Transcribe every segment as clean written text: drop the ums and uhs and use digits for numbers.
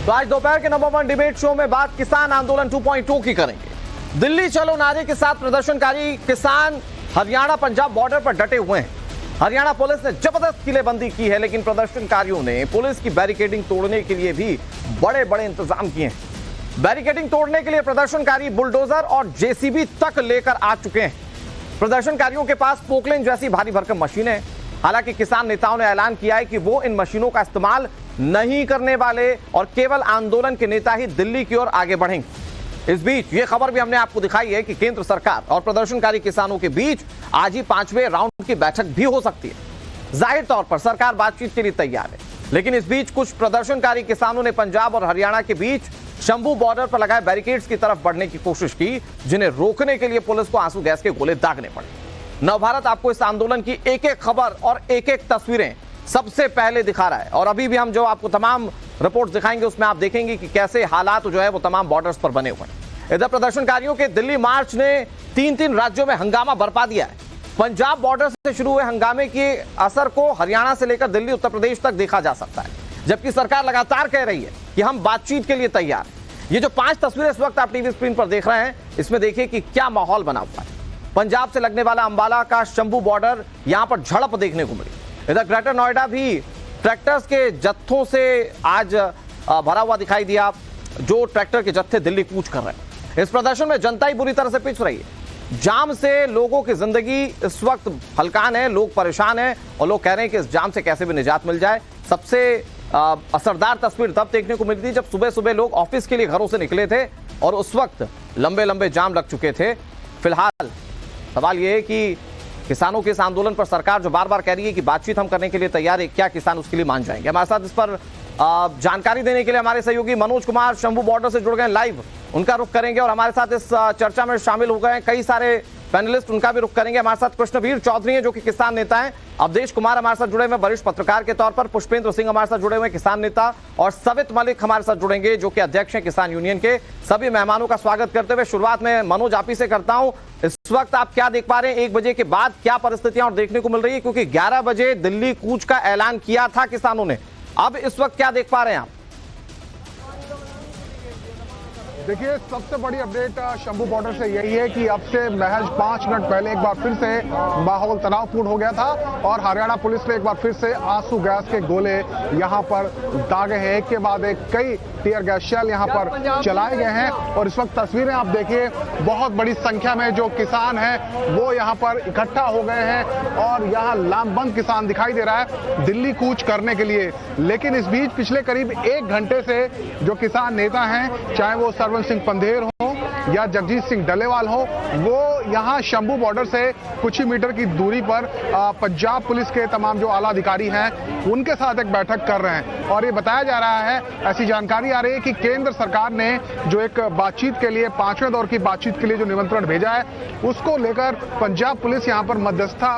तो आज दोपहर के नंबर 1 डिबेट शो में बात किसान आंदोलन 2.2 की करेंगे। दिल्ली चलो नारे के साथ प्रदर्शनकारी किसान हरियाणा पंजाब बॉर्डर पर डटे हुए हैं। हरियाणा पुलिस ने जबरदस्त किलेबंदी की है, लेकिन प्रदर्शनकारियों ने पुलिस की बैरिकेडिंग तोड़ने के लिए भी बड़े बड़े इंतजाम किए हैं। बैरिकेडिंग तोड़ने के लिए प्रदर्शनकारी बुलडोजर और जेसीबी तक लेकर आ चुके हैं। प्रदर्शनकारियों के पास पोकलेन जैसी भारी भरकम मशीनें। हालांकि किसान नेताओं ने ऐलान किया है कि वो इन मशीनों का इस्तेमाल नहीं करने वाले और केवल आंदोलन के नेता ही दिल्ली की ओर आगे बढ़ेंगे। इस बीच ये खबर भी हमने आपको दिखाई है कि केंद्र सरकार और प्रदर्शनकारी किसानों के बीच आज ही 5वें राउंड की बैठक भी हो सकती है। जाहिर तौर पर सरकार बातचीत के लिए तैयार है, लेकिन इस बीच कुछ प्रदर्शनकारी किसानों ने पंजाब और हरियाणा के बीच शंभू बॉर्डर पर लगाए बैरिकेड्स की तरफ बढ़ने की कोशिश की, जिन्हें रोकने के लिए पुलिस को आंसू गैस के गोले दागने पड़े। नवभारत आपको इस आंदोलन की एक एक खबर और एक एक तस्वीरें सबसे पहले दिखा रहा है, और अभी भी हम जो आपको तमाम रिपोर्ट्स दिखाएंगे उसमें आप देखेंगे कि कैसे हालात जो है वो तमाम बॉर्डर्स पर बने हुए हैं। इधर प्रदर्शनकारियों के दिल्ली मार्च ने 3 राज्यों में हंगामा बरपा दिया है। पंजाब बॉर्डर से शुरू हुए हंगामे के असर को हरियाणा से लेकर दिल्ली उत्तर प्रदेश तक देखा जा सकता है, जबकि सरकार लगातार कह रही है कि हम बातचीत के लिए तैयार हैं। ये जो 5 तस्वीरें इस वक्त आप टीवी स्क्रीन पर देख रहे हैं, इसमें देखिए कि क्या माहौल बना हुआ है। पंजाब से लगने वाला अंबाला का शंभू बॉर्डर यहां पर झड़प देखने को मिली। इधर ग्रेटर नोएडा भी ट्रैक्टर्स के जत्थों से आज भरा हुआ दिखाई दिया, जो ट्रैक्टर के जत्थे दिल्ली कूच कर रहे हैं। इस प्रदर्शन में जनता ही बुरी तरह से पिस रही है। जाम से लोगों की जिंदगी इस वक्त हलकान है, लोग परेशान हैं और लोग कह रहे हैं कि इस जाम से कैसे भी निजात मिल जाए। सबसे असरदार तस्वीर तब देखने को मिली थी जब सुबह सुबह लोग ऑफिस के लिए घरों से निकले थे और उस वक्त लंबे लंबे जाम लग चुके थे। फिलहाल सवाल यह है कि किसानों के इस आंदोलन पर सरकार जो बार बार कह रही है कि बातचीत हम करने के लिए तैयार है, क्या किसान उसके लिए मान जाएंगे? हमारे साथ इस पर जानकारी देने के लिए हमारे सहयोगी मनोज कुमार शंभू बॉर्डर से जुड़ गए लाइव, उनका रुख करेंगे। और हमारे साथ इस चर्चा में शामिल हो गए कई सारे पैनलिस्ट, उनका भी रुख करेंगे। हमारे साथ कृष्णवीर चौधरी हैं जो कि किसान नेता हैं, अवधेश कुमार हमारे साथ जुड़े हुए वरिष्ठ पत्रकार के तौर पर, पुष्पेंद्र सिंह हमारे साथ जुड़े हुए किसान नेता, और सवित मलिक हमारे साथ जुड़ेंगे जो कि अध्यक्ष हैं किसान यूनियन के। सभी मेहमानों का स्वागत करते हुए शुरुआत में मनोज आप ही से करता हूं। इस वक्त आप क्या देख पा रहे हैं? 1 बजे के बाद क्या परिस्थितियां और देखने को मिल रही है, क्योंकि 11 बजे दिल्ली कूच का ऐलान किया था किसानों ने। अब इस वक्त क्या देख पा रहे हैं आप? देखिए, सबसे बड़ी अपडेट शंभू बॉर्डर से यही है कि अब से महज 5 मिनट पहले एक बार फिर से माहौल तनावपूर्ण हो गया था और हरियाणा पुलिस ने एक बार फिर से आंसू गैस के गोले यहां पर दागे हैं। एक के बाद एक कई टीयर गैस शेल यहां पर चलाए गए हैं और इस वक्त तस्वीरें आप देखिए, बहुत बड़ी संख्या में जो किसान हैं वो यहां पर इकट्ठा हो गए हैं और यहां लामबंद किसान दिखाई दे रहा है दिल्ली कूच करने के लिए। लेकिन इस बीच पिछले करीब 1 घंटे से जो किसान नेता हैं, चाहे वो सरवन सिंह पंधेर हो या जगजीत सिंह डलेवाल हो, वो यहां शंभू बॉर्डर से कुछ ही मीटर की दूरी पर पंजाब पुलिस के तमाम जो आला अधिकारी हैं उनके साथ एक बैठक कर रहे हैं। और ये बताया जा रहा है, ऐसी जानकारी आ रही है कि केंद्र सरकार ने जो एक बातचीत के लिए 5वें दौर की बातचीत के लिए जो निमंत्रण भेजा है, उसको लेकर पंजाब पुलिस यहां पर मध्यस्थता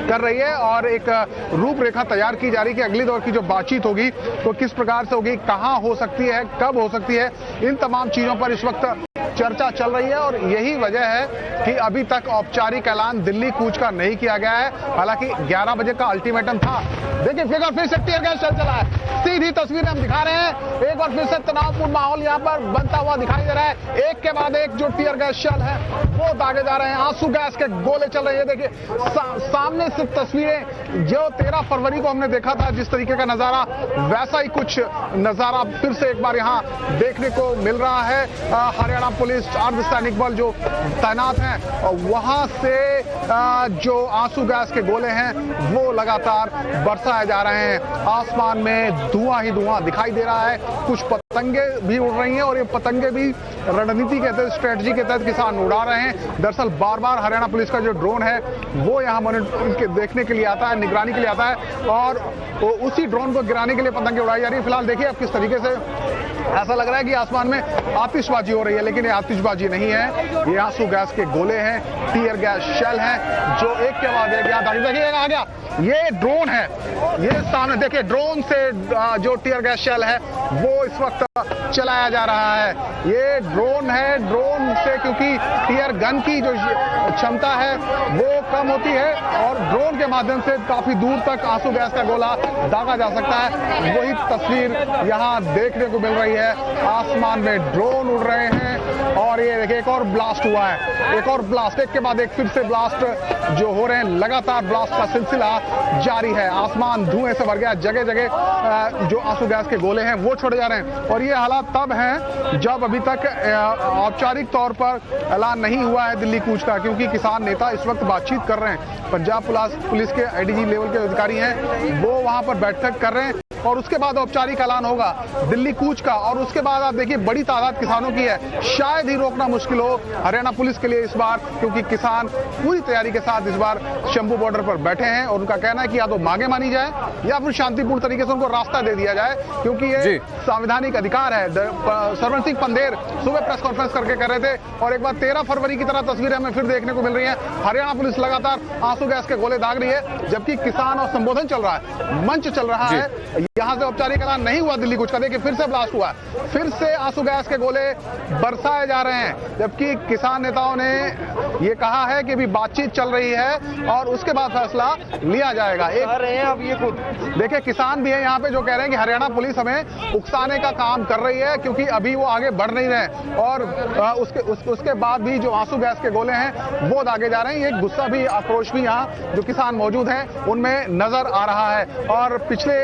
कर रही है और एक रूपरेखा तैयार की जा रही है कि अगली दौर की जो बातचीत होगी तो किस प्रकार से होगी, कहां हो सकती है, कब हो सकती है, इन तमाम चीजों पर इस वक्त चर्चा चल रही है। और यही वजह है कि अभी तक औपचारिक ऐलान दिल्ली कूच का नहीं किया गया है। हालांकि 11 बजे का अल्टीमेटम था। देखिए, फिर से टीयर गैस चल चला है। सीधी तस्वीरें हम दिखा रहे हैं। एक बार फिर से तनावपूर्ण माहौल यहां पर बनता हुआ दिखाई दे रहा है। एक के बाद एक जो टीयर गैस शेल है वो दागे जा रहे हैं, आंसू गैस के गोले चल रहे हैं। देखिए सामने से तस्वीरें जो 13 फरवरी को हमने देखा था, जिस तरीके का नजारा, वैसा ही कुछ नजारा फिर से एक बार यहां देखने को मिल रहा है। हरियाणा पुलिस अर्धसैनिक बल जो तैनात हैं और वहां से जो आंसू गैस के गोले हैं वो लगातार बरसाए जा रहे हैं। आसमान में धुआं ही धुआं दिखाई दे रहा है। कुछ पतंगे भी उड़ रही हैं और ये पतंगे भी रणनीति के तहत, स्ट्रेटजी के तहत किसान उड़ा रहे हैं। दरअसल बार बार हरियाणा पुलिस का जो ड्रोन है वो यहाँ मॉनिटर देखने के लिए आता है, निगरानी के लिए आता है और उसी ड्रोन को गिराने के लिए पतंगे उड़ाई जा रही है। फिलहाल देखिए अब किस तरीके से ऐसा लग रहा है कि आसमान में आतिशबाजी हो रही है, लेकिन ये आतिशबाजी नहीं है, ये आंसू गैस के गोले हैं, टीयर गैस शेल हैं, जो एक के बाद एक यहाँ देखिए आ गया। ये ड्रोन है, ये सामने देखिए, ड्रोन से जो टीयर गैस शेल है वो इस वक्त चलाया जा रहा है। ये ड्रोन है, ड्रोन से क्योंकि टीयर गन की जो क्षमता है वो कम होती है और ड्रोन के माध्यम से काफी दूर तक आंसू गैस का गोला दागा जा सकता है। वही तस्वीर यहाँ देखने को मिल रही है, आसमान में ड्रोन उड़ रहे हैं और ये देखिए एक और ब्लास्ट हुआ है, एक और ब्लास्ट, एक के बाद एक फिर से ब्लास्ट जो हो रहे हैं, लगातार ब्लास्ट का सिलसिला जारी है। आसमान धुएं से भर गया, जगह जगह जो आंसू गैस के गोले हैं वो छोड़े जा रहे हैं और ये हालात तब हैं जब अभी तक औपचारिक तौर पर ऐलान नहीं हुआ है दिल्ली कूच का, क्योंकि किसान नेता इस वक्त बातचीत कर रहे हैं। पंजाब पुलिस के आईडीजी लेवल के अधिकारी हैं, वो वहां पर बैठक कर रहे हैं और उसके बाद औपचारिक ऐलान होगा दिल्ली कूच का। और उसके बाद आप देखिए बड़ी तादाद किसानों की है, शायद ही रोकना मुश्किल हो हरियाणा पुलिस के लिए इस बार, क्योंकि किसान पूरी तैयारी के साथ इस बार शंभू बॉर्डर पर बैठे हैं और उनका कहना है कि या तो मांगे मानी जाए या फिर शांतिपूर्ण तरीके से उनको रास्ता दे दिया जाए, क्योंकि ये संवैधानिक अधिकार है। सरवण सिंह पंदेर सुबह प्रेस कॉन्फ्रेंस करके कर रहे थे और एक बार 13 फरवरी की तरह तस्वीरें हमें फिर देखने को मिल रही है। हरियाणा पुलिस लगातार आंसू गैस के गोले दाग रही है, जबकि किसान और संबोधन चल रहा है, मंच चल रहा है। यहां से औपचारिक ऐलान नहीं हुआ दिल्ली कूच का, देखिए फिर से ब्लास्ट हुआ, फिर से आंसू गैस के गोले बरसाए जा रहे हैं, जबकि किसान नेताओं ने ये कहा है कि अभी बातचीत चल रही है और उसके बाद फैसला लिया जाएगा। एक अब ये खुद देखिए किसान भी है यहाँ पे जो कह रहे हैं कि हरियाणा पुलिस हमें उकसाने का काम कर रही है, क्योंकि अभी वो आगे बढ़ नहीं रहे और उसके बाद भी जो आंसू गैस के गोले हैं वो दागे जा रहे हैं। ये गुस्सा भी, आक्रोश भी यहाँ जो किसान मौजूद हैं उनमें नजर आ रहा है और पिछले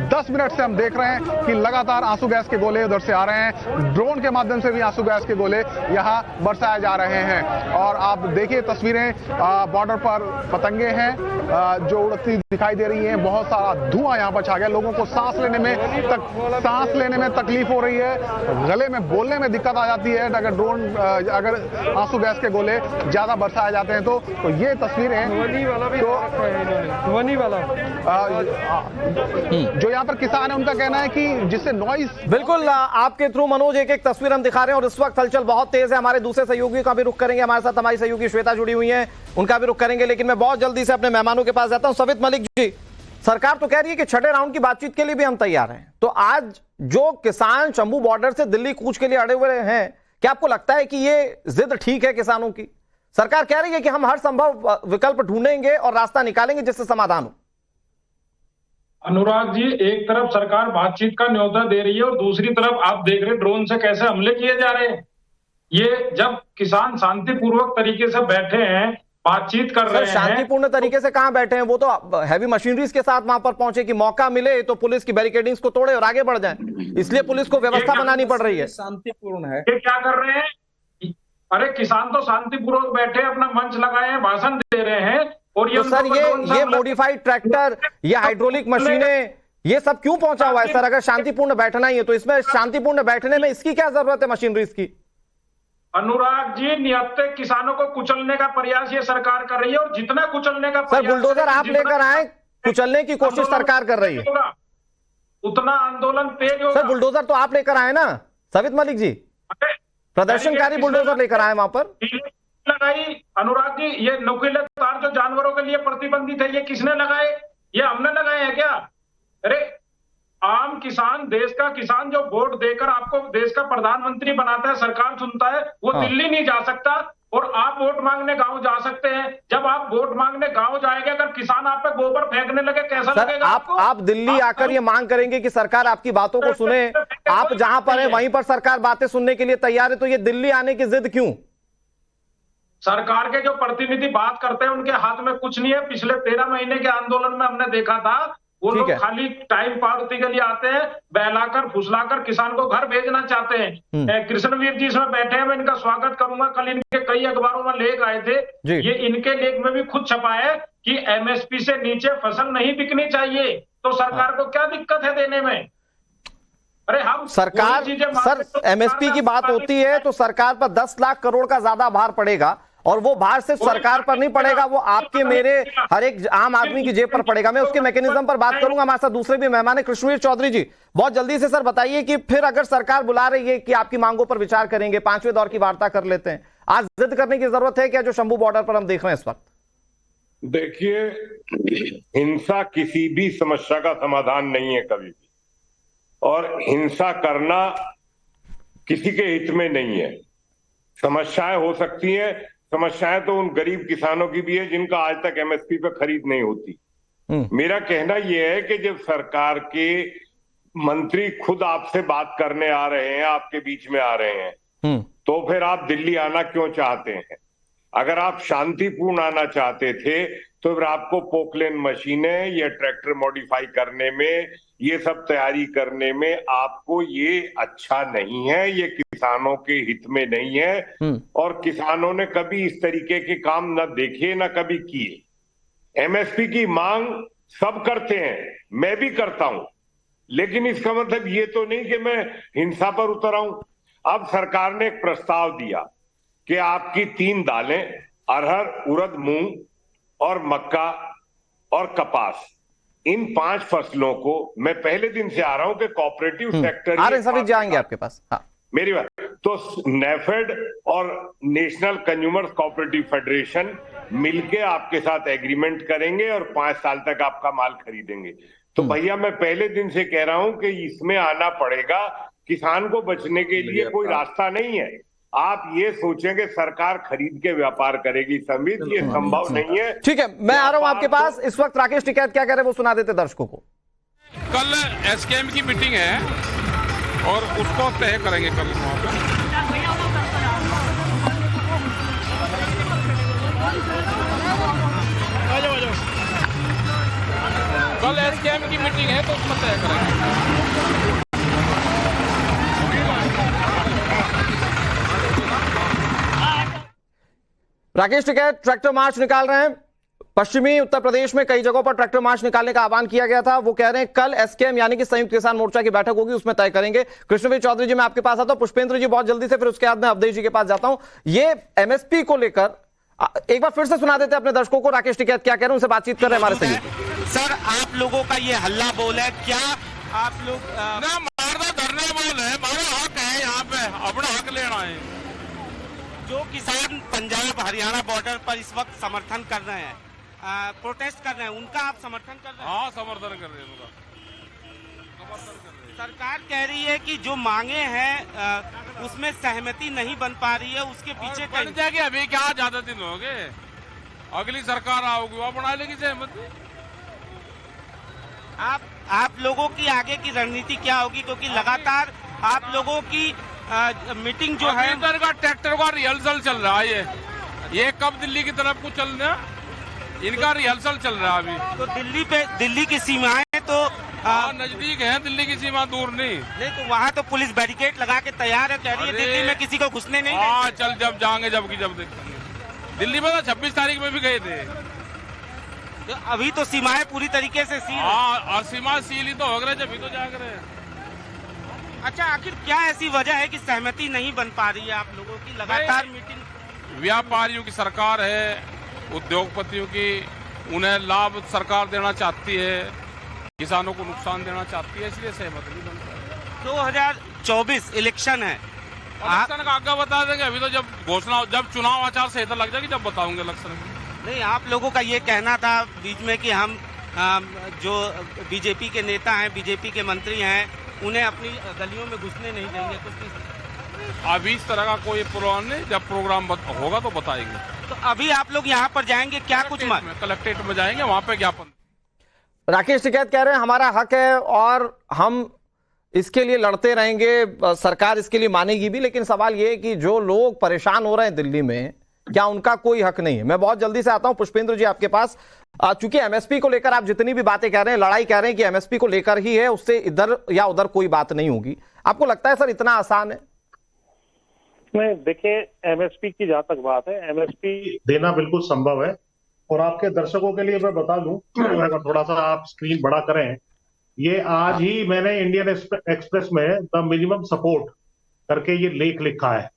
10 मिनट से हम देख रहे हैं कि लगातार आंसू गैस के गोले उधर से आ रहे हैं, ड्रोन के माध्यम से भी आंसू गैस के गोले यहाँ बरसाए जा रहे हैं। और आप देखिए तस्वीरें, बॉर्डर पर पतंगे हैं जो उड़ती दिखाई दे रही हैं, बहुत सारा धुआं यहाँ पर छा गया, लोगों को सांस लेने में तकलीफ हो रही है, गले में बोलने में दिक्कत आ जाती है अगर आंसू गैस के गोले ज्यादा बरसाए जाते हैं तो ये तस्वीरें जो यहाँ पर किसान है उनका कहना है कि जिससे नॉइस। बिल्कुल आपके थ्रू मनोज एक एक तस्वीर हम दिखा रहे हैं और इस वक्त हलचल बहुत तेज है। हमारे दूसरे सहयोगी का भी रुख करेंगे, हमारे साथ हमारी सहयोगी श्वेता जुड़ी हुई है, उनका भी रुख करेंगे, लेकिन मैं बहुत जल्दी से अपने मेहमानों के पास जाता हूं। सवित मलिक जी, सरकार तो कह रही है कि छठे राउंड की बातचीत के लिए भी हम तैयार हैं, तो आज जो किसान शंभू बॉर्डर से दिल्ली कूच के लिए अड़े हुए हैं, क्या आपको लगता है कि ये जिद ठीक है किसानों की? सरकार कह रही है कि हम हर संभव विकल्प ढूंढेंगे और रास्ता निकालेंगे जिससे समाधान हो। अनुराग जी, एक तरफ सरकार बातचीत का न्योता दे रही है और दूसरी तरफ आप देख रहे ड्रोन से कैसे हमले किए जा रहे हैं। ये जब किसान शांतिपूर्वक तरीके से बैठे हैं, बातचीत कर रहे हैं। शांतिपूर्ण तरीके से कहां बैठे हैं? वो तो हैवी मशीनरीज के साथ वहां पर पहुंचे कि मौका मिले तो पुलिस की बैरिकेडिंग्स को तोड़े और आगे बढ़ जाए, इसलिए पुलिस को व्यवस्था बनानी पड़ रही है। शांतिपूर्ण है, ये क्या कर रहे हैं? अरे किसान तो शांतिपूर्वक बैठे, अपना मंच लगाए हैं, भाषण दे रहे हैं और ये तो सर ये मॉडिफाइड ट्रैक्टर, ये हाइड्रोलिक मशीनें, ये सब क्यों पहुंचा हुआ है सर? अगर शांतिपूर्ण बैठना ही है तो इसमें शांतिपूर्ण बैठने में इसकी क्या जरूरत है मशीनरीज की? अनुराग जी, निहत्थे किसानों को कुचलने का प्रयास ये सरकार कर रही है और जितना कुचलने का सर बुलडोजर आप लेकर आए, कुचलने की कोशिश सरकार कर रही है, उतना आंदोलन तेज होगा। सर बुलडोजर तो आप लेकर आए ना सवित मलिक जी, प्रदर्शनकारी बुलडोजर लेकर आए वहां पर लगाई। अनुराग जी, ये नुकीले तार जो जानवरों के लिए प्रतिबंधित है, ये किसने लगाए? ये हमने लगाए हैं क्या? अरे आम किसान, देश का किसान जो वोट देकर आपको देश का प्रधानमंत्री बनाता है, सरकार चुनता है, वो दिल्ली नहीं जा सकता और आप वोट मांगने गांव जा सकते हैं। जब आप वोट मांगने गांव जाएंगे, अगर किसान आप पे गोबर फेंकने लगे, कैसा लगेगा आपको? आप दिल्ली आकर ये मांग करेंगे कि सरकार आपकी बातों को सुने, आप जहां पर है वहीं पर सरकार बातें सुनने के लिए तैयार है, तो ये दिल्ली आने की जिद क्यों? सरकार के जो प्रतिनिधि बात करते हैं उनके हाथ में कुछ नहीं है। पिछले 13 महीने के आंदोलन में हमने देखा था, वो लोग खाली टाइम पार्टी के लिए आते हैं, बहलाकर फुसलाकर किसान को घर भेजना चाहते हैं। कृष्णवीर जी इसमें बैठे हैं, मैं इनका स्वागत करूंगा। कल इनके कई अखबारों में लेख आए थे, ये इनके लेख में भी खुद छपा है कि एमएसपी से नीचे फसल नहीं बिकनी चाहिए, तो सरकार को क्या दिक्कत है देने में? अरे हम सरकार, सर एमएसपी की बात होती है तो सरकार पर 10 लाख करोड़ का ज्यादा भार पड़ेगा और वो भार सिर्फ सरकार पर नहीं पड़ेगा, वो आपके मेरे हर एक आम आदमी की जेब पर पड़ेगा। मैं उसके मैकेनिज्म पर बात करूंगा। हमारे साथ दूसरे भी मेहमान है, कृष्णवीर चौधरी जी, बहुत जल्दी से सर बताइए कि फिर अगर सरकार बुला रही है कि आपकी मांगों पर विचार करेंगे, 5वें दौर की वार्ता कर लेते हैं, आज जिद करने की जरूरत है क्या, जो शंभू बॉर्डर पर हम देख रहे हैं इस वक्त? देखिए, हिंसा किसी भी समस्या का समाधान नहीं है कभी भी, और हिंसा करना किसी के हित में नहीं है। समस्याएं हो सकती हैं, समस्याएं तो उन गरीब किसानों की भी है जिनका आज तक एमएसपी पे खरीद नहीं होती। मेरा कहना यह है कि जब सरकार के मंत्री खुद आपसे बात करने आ रहे हैं, आपके बीच में आ रहे हैं, तो फिर आप दिल्ली आना क्यों चाहते हैं? अगर आप शांतिपूर्ण आना चाहते थे तो फिर आपको पोकलेन मशीनें या ट्रैक्टर मॉडिफाई करने में, ये सब तैयारी करने में आपको ये अच्छा नहीं है, ये किसानों के हित में नहीं है, और किसानों ने कभी इस तरीके के काम न देखे न कभी किए। एमएसपी की मांग सब करते हैं, मैं भी करता हूं, लेकिन इसका मतलब ये तो नहीं कि मैं हिंसा पर उतर आऊं। अब सरकार ने एक प्रस्ताव दिया कि आपकी 3 दालें, अरहर, उड़द, मूंग और मक्का और कपास, इन 5 फसलों को मैं पहले दिन से आ रहा हूं कि कोऑपरेटिव सेक्टर आ रहे सभी जाएंगे आपके पास। हाँ, मेरी बात तो नेफेड और नेशनल कंज्यूमर कोऑपरेटिव फेडरेशन मिलके आपके साथ एग्रीमेंट करेंगे और 5 साल तक आपका माल खरीदेंगे। तो भैया मैं पहले दिन से कह रहा हूं कि इसमें आना पड़ेगा। किसान को बचने के लिए कोई रास्ता नहीं है। आप ये सोचेंगे सरकार खरीद के व्यापार करेगी, संबित, ये संभव नहीं है। ठीक है, मैं आ रहा हूं आपके पास। इस वक्त राकेश टिकैत क्या कह रहे हैं वो सुना देते दर्शकों को। कल एसकेएम की मीटिंग है और उसको तय करेंगे कल वहां पर। कल एसकेएम की मीटिंग है तो उसको तय करेंगे। राकेश टिकैत ट्रैक्टर मार्च निकाल रहे हैं। पश्चिमी उत्तर प्रदेश में कई जगहों पर ट्रैक्टर मार्च निकालने का आह्वान किया गया था। वो कह रहे हैं कल एसकेएम यानी कि संयुक्त किसान मोर्चा की बैठक होगी, उसमें तय करेंगे। कृष्णवीर चौधरी जी मैं आपके पास आता हूं, पुष्पेंद्र जी बहुत जल्दी से, फिर उसके बाद मैं अवधेश जी के पास जाता हूं। ये एमएसपी को लेकर एक बार फिर से सुना देते हैं अपने दर्शकों को। राकेश टिकैत क्या कह रहे हैं, उनसे बातचीत कर रहे हैं हमारे सहयोगी। सर, आप लोगों का ये हल्ला बोल है, क्या आप लोग ना मारना धरना बोल है, हमारा हक है, यहाँ पे अपना हक लेना है। जो किसान पंजाब हरियाणा बॉर्डर पर इस वक्त समर्थन कर रहे हैं, प्रोटेस्ट कर रहे हैं, उनका आप समर्थन कर रहे हैं? हाँ, समर्थन कर रहे हैं उनका, समर्थन कर रहे हैं। सरकार कह रही है कि जो मांगे हैं उसमें सहमति नहीं बन पा रही है, उसके पीछे बन जाएगी। अभी क्या ज्यादा दिन हो गए, अगली सरकार आओगी वो बना लेगी सहमति। आप लोगों की आगे की रणनीति क्या होगी, क्योंकि लगातार आप लोगों की मीटिंग जो है, इधर का ट्रैक्टर का रिहर्सल चल रहा है, ये कब दिल्ली की तरफ को चलना, इनका रिहर्सल चल रहा है अभी। तो दिल्ली की सीमाएं तो नजदीक है, दिल्ली की सीमा दूर नहीं। तो वहाँ तो पुलिस बैरिकेड लगा के तैयार है, कह रही है दिल्ली में किसी को घुसने नहीं देंगे। हाँ, चल जब जाएंगे जब देखेंगे। दिल्ली में तो 26 तारीख में भी गए थे। तो अभी तो सीमाएं पूरी तरीके से सील। हाँ, सीमा सील ही तो हो गए, जब तो जाग रहे हैं। अच्छा, आखिर क्या ऐसी वजह है कि सहमति नहीं बन पा रही है आप लोगों की? लगातार मीटिंग, व्यापारियों की सरकार है, उद्योगपतियों की, उन्हें लाभ सरकार देना चाहती है, किसानों को नुकसान देना चाहती है, इसलिए सहमति नहीं बन पा रही। 2024 इलेक्शन है, इलेक्शन का आगे बता देंगे। अभी तो जब चुनाव आचार संहिता लग जाएगी जब बताऊंगे इलेक्शन में। नहीं, आप लोगों का ये कहना था बीच में कि हम जो बीजेपी के नेता हैं, बीजेपी के मंत्री हैं, उन्हें अपनी गलियों में घुसने नहीं देंगे। कुछ अभी इस तरह का कोई प्रोग्राम नहीं, जब प्रोग्राम होगा तो बताएंगे। तो अभी आप लोग यहाँ पर जाएंगे क्या? कुछ कलेक्ट्रेट में जाएंगे, वहां पे ज्ञापन। राकेश टिकैत कह रहे हैं हमारा हक है और हम इसके लिए लड़ते रहेंगे, सरकार इसके लिए मानेगी भी। लेकिन सवाल ये है कि जो लोग परेशान हो रहे हैं दिल्ली में, क्या उनका कोई हक नहीं है? मैं बहुत जल्दी से आता हूं पुष्पेंद्र जी आपके पास। चूंकि एमएसपी को लेकर आप जितनी भी बातें कह रहे हैं, लड़ाई कह रहे हैं कि एमएसपी को लेकर ही है, उससे इधर या उधर कोई बात नहीं होगी। आपको लगता है सर इतना आसान है? नहीं, देखिए, एमएसपी की जहां तक बात है, एमएसपी देना बिल्कुल संभव है। और आपके दर्शकों के लिए मैं बता दूं, अगर थोड़ा सा आप स्क्रीन बड़ा करें, ये आज ही मैंने इंडियन एक्सप्रेस में द मिनिमम सपोर्ट करके ये लेख लिखा है।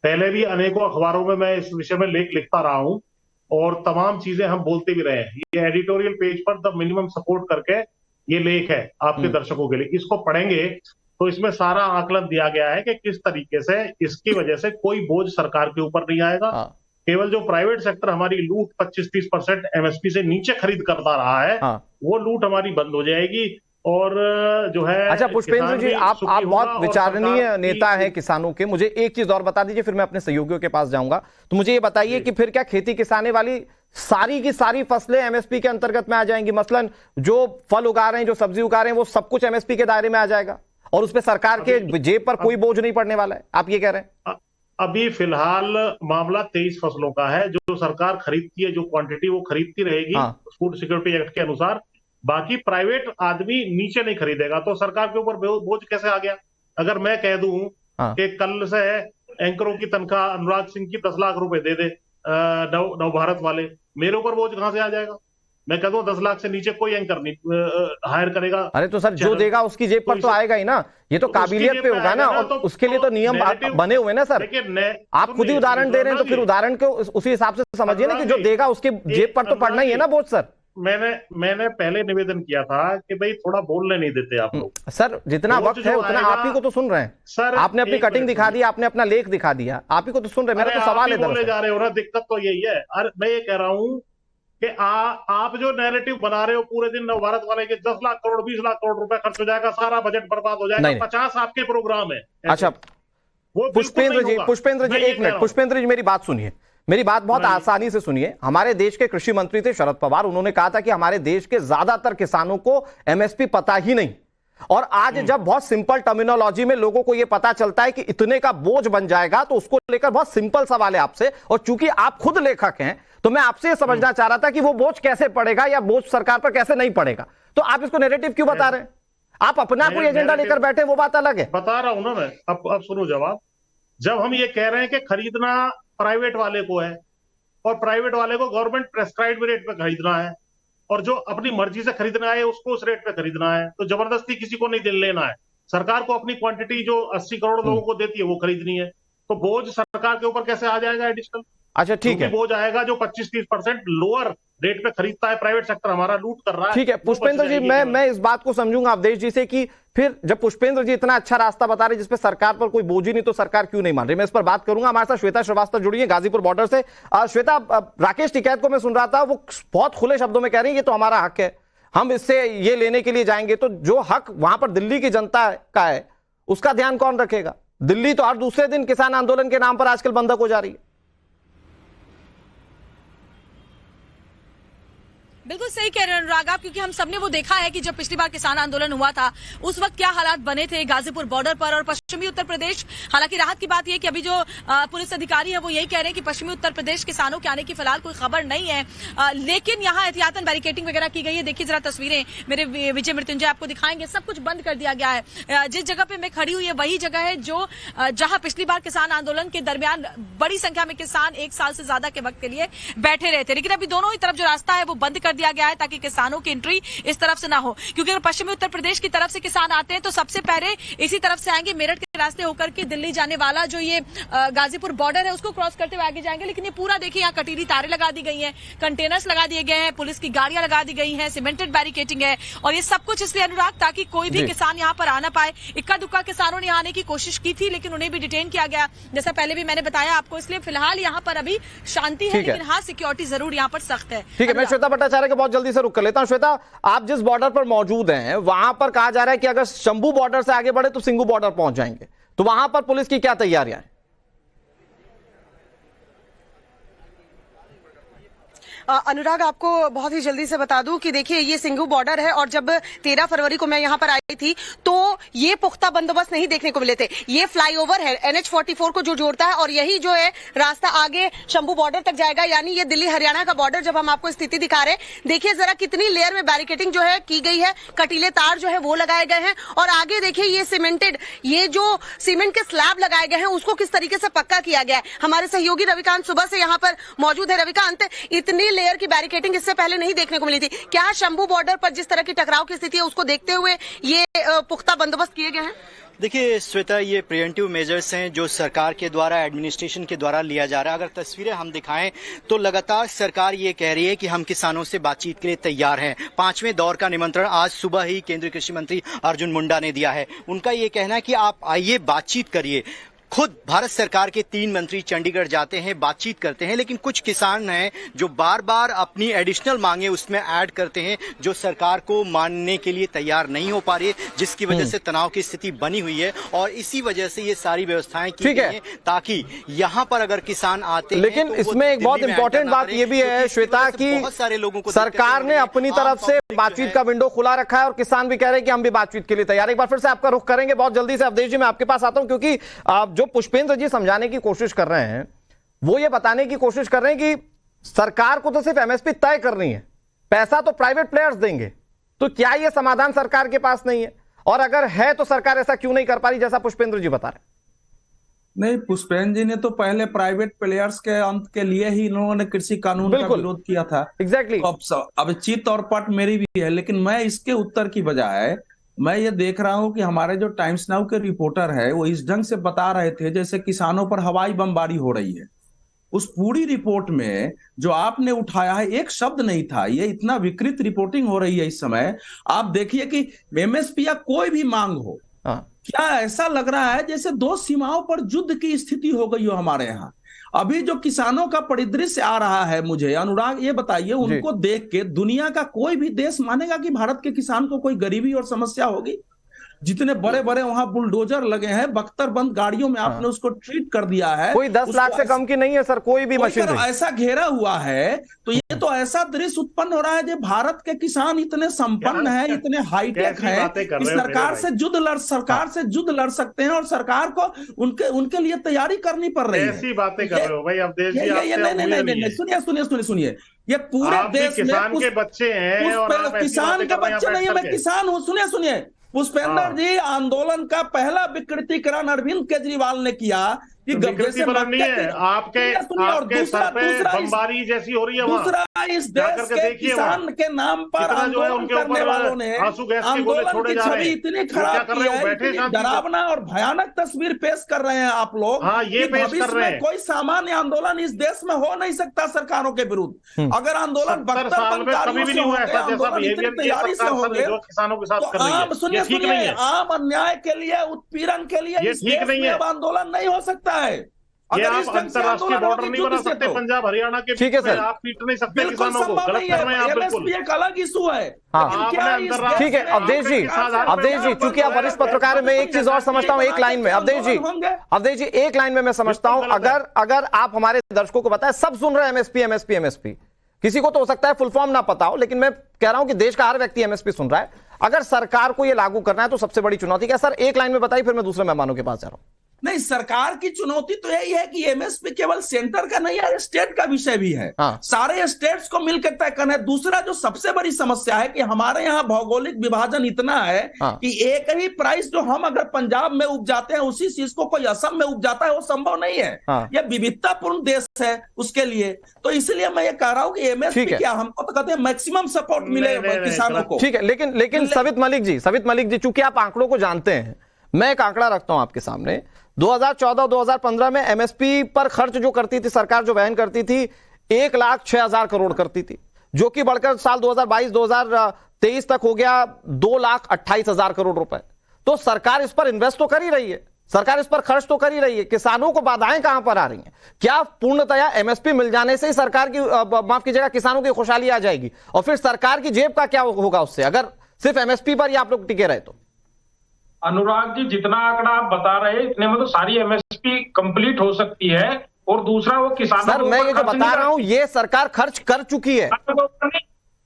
पहले भी अनेकों अखबारों में मैं इस विषय में लेख लिखता रहा हूं और तमाम चीजें हम बोलते भी रहे हैं। ये एडिटोरियल पेज पर द मिनिमम सपोर्ट करके ये लेख है आपके दर्शकों के लिए, इसको पढ़ेंगे तो इसमें सारा आकलन दिया गया है कि किस तरीके से इसकी वजह से कोई बोझ सरकार के ऊपर नहीं आएगा। केवल जो प्राइवेट सेक्टर हमारी लूट 25-30% एमएसपी से नीचे खरीद करता रहा है, वो लूट हमारी बंद हो जाएगी और जो है। अच्छा पुष्पेंद्र जी, आप बहुत विचारणीय नेता हैं किसानों के। मुझे एक चीज और बता दीजिए, फिर मैं अपने सहयोगियों के पास जाऊंगा। तो मुझे ये बताइए कि फिर क्या खेती किसानी वाली सारी की सारी फसलें एमएसपी के अंतर्गत में आ जाएंगी? मसलन जो फल उगा रहे हैं, जो सब्जी उगा रहे हैं, वो सब कुछ एमएसपी के दायरे में आ जाएगा और उस पर सरकार के जेब पर कोई बोझ नहीं पड़ने वाला है, आप ये कह रहे हैं? अभी फिलहाल मामला 23 फसलों का है जो सरकार खरीदती है, जो क्वांटिटी वो खरीदती रहेगी फूड सिक्योरिटी एक्ट के अनुसार। बाकी प्राइवेट आदमी नीचे नहीं खरीदेगा, तो सरकार के ऊपर बोझ कैसे आ गया? अगर मैं कह दूं कि कल से एंकरों की तनख्वाह अनुराग सिंह की 10 लाख रुपए दे दे नव भारत वाले, मेरे ऊपर बोझ कहां से आ जाएगा? मैं कह दूं 10 लाख से नीचे कोई एंकर नहीं हायर करेगा। अरे तो सर जो देगा उसकी जेब पर तो आएगा ही ना, ये तो काबिलियत पे होगा ना, और उसके लिए तो नियम बने हुए ना सर। आप खुद ही उदाहरण दे रहे हैं, तो फिर उदाहरण को उसी हिसाब से समझिए ना कि जो देगा उसकी जेब पर तो पड़ना ही है ना बोझ सर। मैंने पहले निवेदन किया था कि भाई थोड़ा बोलने नहीं देते आप लोग। सर जितना वक्त है उतना आप ही को तो सुन रहे हैं सर। आपने अपनी कटिंग दिखा दी, आपने अपना लेख दिखा दिया, आप ही को तो सुन रहे हैं। मेरा तो सवाल है, बोले जा रहे हो ना, दिक्कत तो यही है। अरे मैं ये कह रहा हूँ कि आप जो नैरेटिव बना रहे हो पूरे दिन नव भारत वाले के 10 लाख करोड़ 20 लाख करोड़ रुपए खर्च हो जाएगा, सारा बजट बर्बाद हो जाएगा, 50 आपके प्रोग्राम है। अच्छा पुष्पेंद्र जी एक मिनट, पुष्पेंद्र जी मेरी बात सुनिए, मेरी बात बहुत आसानी से सुनिए। हमारे देश के कृषि मंत्री थे शरद पवार, उन्होंने कहा था कि हमारे देश के ज्यादातर किसानों को एमएसपी पता ही नहीं, और आज जब बहुत सिंपल टर्मिनोलॉजी में लोगों को यह पता चलता है कि इतने का बोझ बन जाएगा, तो उसको लेकर बहुत सिंपल सवाल है आपसे, और चूंकि आप खुद लेखक हैं तो मैं आपसे समझना चाह रहा था कि वो बोझ कैसे पड़ेगा या बोझ सरकार पर कैसे नहीं पड़ेगा। तो आप इसको नैरेटिव क्यों बता रहे हैं? आप अपना कोई एजेंडा लेकर बैठे, वो बात अलग है। बता रहा हूं ना मैं, अब सुनो जवाब। जब हम ये कह रहे हैं कि खरीदना प्राइवेट वाले को है और प्राइवेट वाले को गवर्नमेंट प्रेस्क्राइब्ड रेट पे खरीदना है, और जो अपनी मर्जी से खरीदना है उसको उस रेट पे खरीदना है, तो जबरदस्ती किसी को नहीं लेना है। सरकार को अपनी क्वांटिटी जो 80 करोड़ लोगों को देती है वो खरीदनी है, तो बोझ सरकार के ऊपर कैसे आ जाएगा एडिशनल? अच्छा ठीक है, बोझ आएगा जो 25-30% लोअर रेट पे खरीदता है प्राइवेट सेक्टर, हमारा लूट कर रहा है। ठीक है पुष्पेंद्र जी, मैं इस बात को समझूंगा अवधेश जी से कि फिर जब पुष्पेंद्र जी इतना अच्छा रास्ता बता रहे जिसपे सरकार पर कोई बोझ ही नहीं, तो सरकार क्यों नहीं मान रही? मैं इस पर बात करूंगा। हमारे साथ श्वेता श्रीवास्तव जुड़ी है गाजीपुर बॉर्डर से। श्वेता, राकेश टिकैत को मैं सुन रहा था, वो बहुत खुले शब्दों में कह रही है ये तो हमारा हक है, हम इससे ये लेने के लिए जाएंगे। तो जो हक वहां पर दिल्ली की जनता का है उसका ध्यान कौन रखेगा? दिल्ली तो हर दूसरे दिन किसान आंदोलन के नाम पर आजकल बंधक हो जा रही है। बिल्कुल सही कह रहे हैं अनुराग आप, क्योंकि हम सबने वो देखा है कि जब पिछली बार किसान आंदोलन हुआ था उस वक्त क्या हालात बने थे गाजीपुर बॉर्डर पर और पश्चिमी उत्तर प्रदेश। हालांकि राहत की बात यह कि अभी जो पुलिस अधिकारी है वो यही कह रहे हैं कि पश्चिमी उत्तर प्रदेश किसानों के आने की फिलहाल कोई खबर नहीं है, लेकिन यहाँ एहतियातन बैरिकेडिंग वगैरह की गई है। देखिए जरा तस्वीरें मेरे विजय मृत्युंजय आपको दिखाएंगे, सब कुछ बंद कर दिया गया है। जिस जगह पे मैं खड़ी हुई है वही जगह है जो जहां पिछली बार किसान आंदोलन के दरमियान बड़ी संख्या में किसान 1 साल से ज्यादा के वक्त के लिए बैठे रहे थे, लेकिन अभी दोनों ही तरफ जो रास्ता है वो बंद कर दिया गया है ताकि किसानों की एंट्री इस तरफ से ना हो। क्योंकि अगर पश्चिमी उत्तर प्रदेश की तरफ से किसान आते हैं तो सबसे पहले इसी तरफ से आएंगे, मेरठ के रास्ते होकर के दिल्ली जाने वाला जो ये गाजीपुर बॉर्डर है उसको क्रॉस करते हुए आगे जाएंगे। लेकिन ये पूरा देखिए यहाँ कटीली तारें लगा दी गई हैं, कंटेनर्स लगा दिए गए हैं, पुलिस की गाड़ियां लगा दी गई हैं, सीमेंटेड बैरिकेडिंग है, और ये सब कुछ इसलिए अनुराग ताकि कोई भी किसान यहाँ पर आ ना पाए। इक्का दुक्का किसानों ने आने की कोशिश की थी लेकिन उन्हें भी डिटेन किया गया, जैसा पहले भी मैंने बताया आपको। इसलिए फिलहाल यहाँ पर अभी शांति है, लेकिन हाँ सिक्योरिटी जरूर यहाँ पर सख्त है। ठीक है, मैं श्वेता भट्टाचार्य को बहुत जल्दी से रुक कर लेता हूं। श्वेता, आप जिस बॉर्डर पर मौजूद हैं वहां पर कहा जा रहा है कि अगर शंभू बॉर्डर से आगे बढ़े तो सिंघू बॉर्डर पहुंच जाएंगे, तो वहां पर पुलिस की क्या तैयारियां हैं? अनुराग आपको बहुत ही जल्दी से बता दूं कि देखिए ये सिंघू बॉर्डर है, और जब 13 फरवरी को मैं यहाँ पर आई थी तो ये पुख्ता बंदोबस्त नहीं देखने को मिले थे। ये फ्लाईओवर है NH-44 को जो जोड़ता है, और यही जो है रास्ता आगे शंभू बॉर्डर तक जाएगा, यानी ये दिल्ली हरियाणा का बॉर्डर। जब हम आपको स्थिति दिखा रहे हैं देखिए जरा कितनी लेयर में बैरिकेडिंग जो है की गई है, कटीले तार जो है वो लगाए गए हैं, और आगे देखिए ये सीमेंटेड ये जो सीमेंट के स्लैब लगाए गए हैं उसको किस तरीके से पक्का किया गया है। हमारे सहयोगी रविकांत सुबह से यहाँ पर मौजूद है। रविकांत, इतनी लेयर की बैरिकेडिंग इससे पहले नहीं देखने को मिली थी, क्या शंभू बॉर्डर पर जिस तरह की टकराव की स्थिति है उसको देखते हुए ये पुख्ता बंदोबस्त किए गए हैं? देखिए श्वेता, ये प्रिवेंटिव मेजर्स हैं जो सरकार के द्वारा, एडमिनिस्ट्रेशन के द्वारा लिया जा रहा है। अगर तस्वीरें हम दिखाएं तो लगातार सरकार ये कह रही है कि हम किसानों से बातचीत के लिए तैयार हैं। 5वें दौर का निमंत्रण आज सुबह ही केंद्रीय कृषि मंत्री अर्जुन मुंडा ने दिया है। उनका ये कहना है कि आप आइए, बातचीत करिए। खुद भारत सरकार के 3 मंत्री चंडीगढ़ जाते हैं, बातचीत करते हैं, लेकिन कुछ किसान हैं जो बार बार अपनी एडिशनल मांगे उसमें ऐड करते हैं, जो सरकार को मानने के लिए तैयार नहीं हो पा रही है, जिसकी वजह से तनाव की स्थिति बनी हुई है। और इसी वजह से ये सारी व्यवस्थाएं की गई हैं ताकि यहाँ पर अगर किसान आते हैं, लेकिन इसमें एक बहुत इंपॉर्टेंट बात ये भी है श्वेता की बहुत सारे लोगों को सरकार ने अपनी तरफ से बातचीत का विंडो खुला रखा है और किसान भी कह रहे हैं कि हम भी बातचीत के लिए तैयार। एक बार फिर से आपका रुख करेंगे बहुत जल्दी से। अवधेश जी, मैं आपके पास आता हूं, क्योंकि जो पुष्पेंद्र जी समझाने की कोशिश कर रहे हैं वो ये बताने की कोशिश कर रहे हैं कि सरकार को तो सिर्फ एमएसपी तय करनी है, पैसा तो प्राइवेट प्लेयर्स देंगे। तो क्या यह समाधान सरकार के पास नहीं है? और अगर है तो सरकार ऐसा क्यों नहीं कर पा रही, जैसा पुष्पेंद्र जी बता रहे हैं? नहीं, पुष्पेंद्र जी ने तो पहले प्राइवेट प्लेयर्स के अंत के लिए ही इन लोगों ने कृषि कानून का विरोध किया था। एग्जैक्टली। अब चित और पट मेरी भी है, लेकिन मैं इसके उत्तर की बजाय मैं ये देख रहा हूं कि हमारे जो टाइम्स नाउ के रिपोर्टर है वो इस ढंग से बता रहे थे जैसे किसानों पर हवाई बमबारी हो रही है। उस पूरी रिपोर्ट में जो आपने उठाया है एक शब्द नहीं था। ये इतना विकृत रिपोर्टिंग हो रही है इस समय। आप देखिए कि एमएसपी या कोई भी मांग हो, क्या ऐसा लग रहा है जैसे 2 सीमाओं पर युद्ध की स्थिति हो गई हो हमारे यहाँ। अभी जो किसानों का परिदृश्य आ रहा है, मुझे अनुराग ये बताइए, उनको देख के दुनिया का कोई भी देश मानेगा कि भारत के किसान को कोई गरीबी और समस्या होगी? जितने बड़े बड़े वहां बुलडोजर लगे हैं, बख्तरबंद गाड़ियों में आपने उसको ट्रीट कर दिया है। कोई 10 लाख से कम की नहीं है सर, कोई भी मशीन ऐसा घेरा हुआ है। तो ये तो ऐसा दृश्य उत्पन्न हो रहा है जो भारत के किसान इतने संपन्न हैं, इतने हाईटेक हैं कि सरकार से युद्ध लड़ सकते हैं और सरकार को उनके लिए तैयारी करनी पड़ रही है। ऐसी बातें कर रहे हो भाई अवधेश जी? सुनिए, ये पूरे देश में के बच्चे हैं और किसान के बच्चे नहीं है, मैं किसान हूँ। सुनिए, पुष्पेंद्र जी, आंदोलन का पहला विकृतीकरण अरविंद केजरीवाल ने किया कि विकृतीकरण नहीं है, आपके सर पे बमबारी जैसी हो रही है। दूसरा, इस देश के किसान के नाम पर आंदोलन करने वालों ने आंदोलन की छवि इतनी खराब की है, इतनी डरावना और भयानक तस्वीर पेश कर रहे हैं आप लोग। ये पेश कर रहे हैं। कोई सामान्य आंदोलन इस देश में हो नहीं सकता सरकारों के विरुद्ध। अगर आंदोलन 70 साल में कभी भी नहीं हुआ ऐसा, जैसा बिहेवियर तैयारी से होंगे किसानों के साथ कर रही है। सुनिए, आम अन्याय के लिए, उत्पीड़न के लिए इस देश में अब आंदोलन नहीं हो सकता है। ये आप अंतर्राष्ट्रीय बॉर्डर नहीं बना सकते पंजाब हरियाणा के। ठीक है सर, आप पीट नहीं सकते किसानों को, गलत कर रहे हैं आप बिल्कुल। एक अलग इशू है। ठीक है अवधेश जी, चूंकि आप वरिष्ठ पत्रकार हैं, मैं एक चीज और समझता हूं एक लाइन में। अवधेश जी एक लाइन में मैं समझता हूं, अगर आप हमारे दर्शकों को बताएं, सब सुन रहे हैं एमएसपी। किसी को तो हो सकता है फुल फॉर्म ना पता हो, लेकिन मैं कह रहा हूं कि देश का हर व्यक्ति एमएसपी सुन रहा है। अगर सरकार को यह लागू करना है तो सबसे बड़ी चुनौती क्या? सर एक लाइन में बताइए, फिर मैं दूसरे मेहमानों के पास जा रहा हूं। नहीं, सरकार की चुनौती तो यही है कि एमएसपी केवल सेंटर का नहीं है, स्टेट का विषय भी है। सारे स्टेट्स को मिलकर तय करना है। दूसरा जो सबसे बड़ी समस्या है कि हमारे यहाँ भौगोलिक विभाजन इतना है कि एक ही प्राइस जो हम अगर पंजाब में उपजाते हैं उसी चीज को कोई असम में उपजाता है, वो संभव नहीं है। यह विविधतापूर्ण देश है उसके लिए। तो इसलिए मैं ये कह रहा हूँ कि एमएसपी क्या, हमको तो कहते हैं मैक्सिमम सपोर्ट मिले किसानों को। ठीक है, लेकिन सवित मलिक जी, चूंकि आप आंकड़ों को जानते हैं, मैं एक आंकड़ा रखता हूं आपके सामने। 2014-2015 में एमएसपी पर खर्च जो करती थी सरकार, जो वहन करती थी, 1,06,000 करोड़ करती थी, जो कि बढ़कर साल 2022-2023 तक हो गया 2,28,000 करोड़ रुपए। तो सरकार इस पर इन्वेस्ट तो कर ही रही है, सरकार इस पर खर्च तो कर ही रही है। किसानों को बाधाएं कहां पर आ रही हैं? क्या पूर्णतया एमएसपी मिल जाने से ही सरकार की, माफ कीजिएगा, किसानों की खुशहाली आ जाएगी? और फिर सरकार की जेब का क्या होगा उससे, अगर सिर्फ एमएसपी पर ही आप लोग टिके रहे तो? अनुराग जी, जितना आंकड़ा आप बता रहे हैं इतने में तो सारी एमएसपी कंप्लीट हो सकती है। और दूसरा, वो किसानों सर, मैं ये जो बता रहा हूं ये सरकार खर्च कर चुकी है।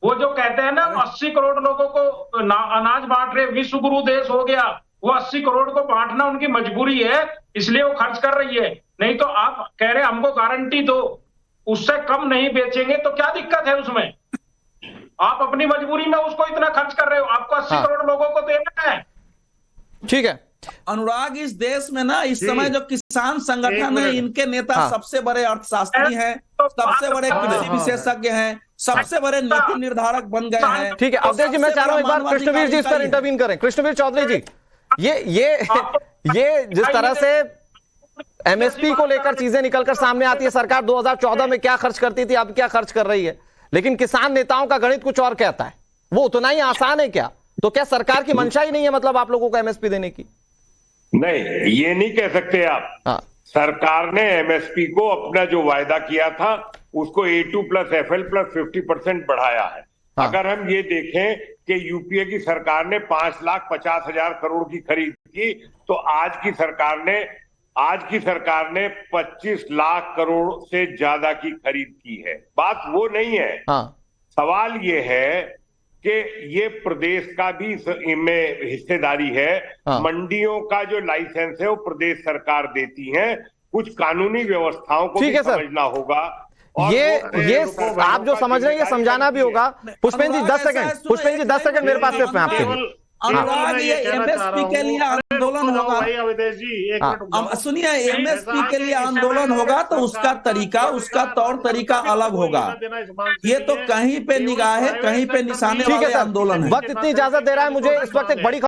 वो जो कहते हैं ना 80 करोड़ लोगों को अनाज बांट रहे, विश्व गुरु देश हो गया, वो 80 करोड़ को बांटना उनकी मजबूरी है, इसलिए वो खर्च कर रही है। नहीं तो आप कह रहे हमको गारंटी दो, उससे कम नहीं बेचेंगे तो क्या दिक्कत है उसमें? आप अपनी मजबूरी में उसको इतना खर्च कर रहे हो, आपको 80 करोड़ लोगों को देना है। ठीक है अनुराग, इस देश में ना इस समय जो किसान संगठन है, इनके नेता सबसे बड़े अर्थशास्त्री हैं, सबसे बड़े कृषि विशेषज्ञ हैं, सबसे बड़े नीति निर्धारक बन गए हैं। ठीक है अवधेश जी, मैं चाह रहा हूं एक बार कृष्णवीर जी इस पर इंटरवीन करें। कृष्णवीर चौधरी जी, ये जिस तरह से एमएसपी को लेकर चीजें निकलकर सामने आती है, सरकार 2014 में क्या खर्च करती थी, अब क्या खर्च कर रही है, लेकिन किसान नेताओं का गणित कुछ और कहता है। वो उतना ही आसान है क्या? तो क्या सरकार की मंशा ही नहीं है मतलब आप लोगों को एमएसपी देने की? नहीं, ये नहीं कह सकते आप। हाँ। सरकार ने एमएसपी को अपना जो वायदा किया था उसको A2 प्लस FL प्लस 50% बढ़ाया है। हाँ। अगर हम ये देखें कि यूपीए की सरकार ने 5,50,000 करोड़ की खरीद की, तो आज की सरकार ने 25 लाख करोड़ से ज्यादा की खरीद की है। बात वो नहीं है। हाँ। सवाल ये है कि ये प्रदेश का भी इनमें हिस्सेदारी है। हाँ। मंडियों का जो लाइसेंस है वो प्रदेश सरकार देती है। कुछ कानूनी व्यवस्थाओं को भी समझना होगा। ये आप जो समझ रहे हैं ये समझाना भी होगा। पुष्पेंद्र जी 10 सेकंड मेरे पास सिर्फ आपके अनुराग, ये एमएसपी के लिए आंदोलन होगा। सुनिए, एमएसपी के लिए आंदोलन होगा तो उसका तरीका, उसका तौर तरीका अलग होगा। ये तो कहीं पे निगाह है, कहीं पे निशाने वाले आंदोलन है। वक्त इतनी इजाजत दे रहा है मुझे। इस वक्त एक बड़ी